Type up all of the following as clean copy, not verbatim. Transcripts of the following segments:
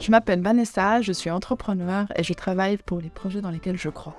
Je m'appelle Vanessa, je suis entrepreneur et je travaille pour les projets dans lesquels je crois.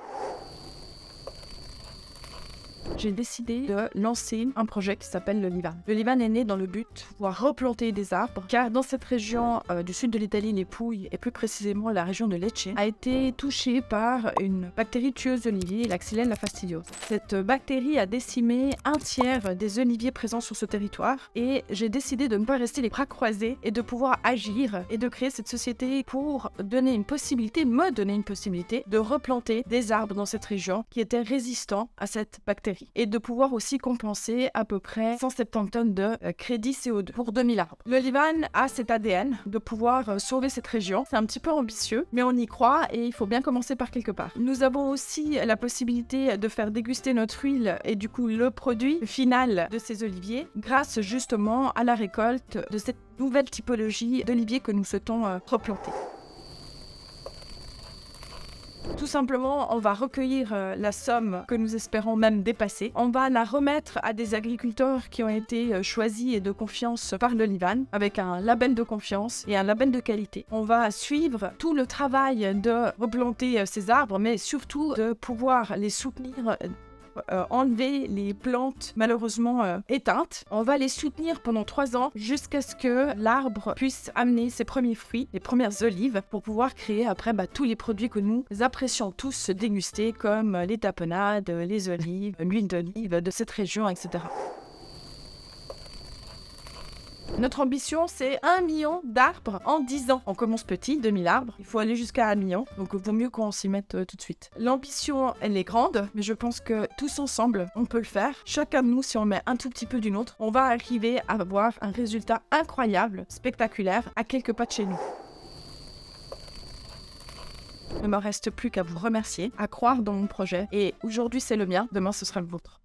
J'ai décidé de lancer un projet qui s'appelle le Livan. Le Livan est né dans le but de pouvoir replanter des arbres, car dans cette région du sud de l'Italie, les Pouilles, et plus précisément la région de Lecce, a été touchée par une bactérie tueuse d'oliviers, la Xylella fastidiosa. Cette bactérie a décimé un tiers des oliviers présents sur ce territoire, et j'ai décidé de ne pas rester les bras croisés et de pouvoir agir et de créer cette société pour me donner une possibilité de replanter des arbres dans cette région qui étaient résistants à cette bactérie. Et de pouvoir aussi compenser à peu près 170 tonnes de crédit CO2 pour 2000 arbres. Le Livan a cet ADN de pouvoir sauver cette région. C'est un petit peu ambitieux, mais on y croit et il faut bien commencer par quelque part. Nous avons aussi la possibilité de faire déguster notre huile et du coup le produit final de ces oliviers grâce justement à la récolte de cette nouvelle typologie d'oliviers que nous souhaitons replanter. Tout simplement, on va recueillir la somme que nous espérons même dépasser. On va la remettre à des agriculteurs qui ont été choisis et de confiance par le Livan, avec un label de confiance et un label de qualité. On va suivre tout le travail de replanter ces arbres, mais surtout de pouvoir les soutenir, enlever les plantes malheureusement éteintes. On va les soutenir pendant 3 ans jusqu'à ce que l'arbre puisse amener ses premiers fruits, les premières olives, pour pouvoir créer après tous les produits que nous apprécions tous déguster, comme les tapenades, les olives, l'huile d'olive de cette région, etc. Notre ambition, c'est 1 million d'arbres en 10 ans. On commence petit, 2000 arbres. Il faut aller jusqu'à 1 million. Donc, il vaut mieux qu'on s'y mette tout de suite. L'ambition, elle est grande, mais je pense que tous ensemble, on peut le faire. Chacun de nous, si on met un tout petit peu du nôtre, on va arriver à avoir un résultat incroyable, spectaculaire, à quelques pas de chez nous. Il ne me reste plus qu'à vous remercier, à croire dans mon projet. Et aujourd'hui, c'est le mien. Demain, ce sera le vôtre.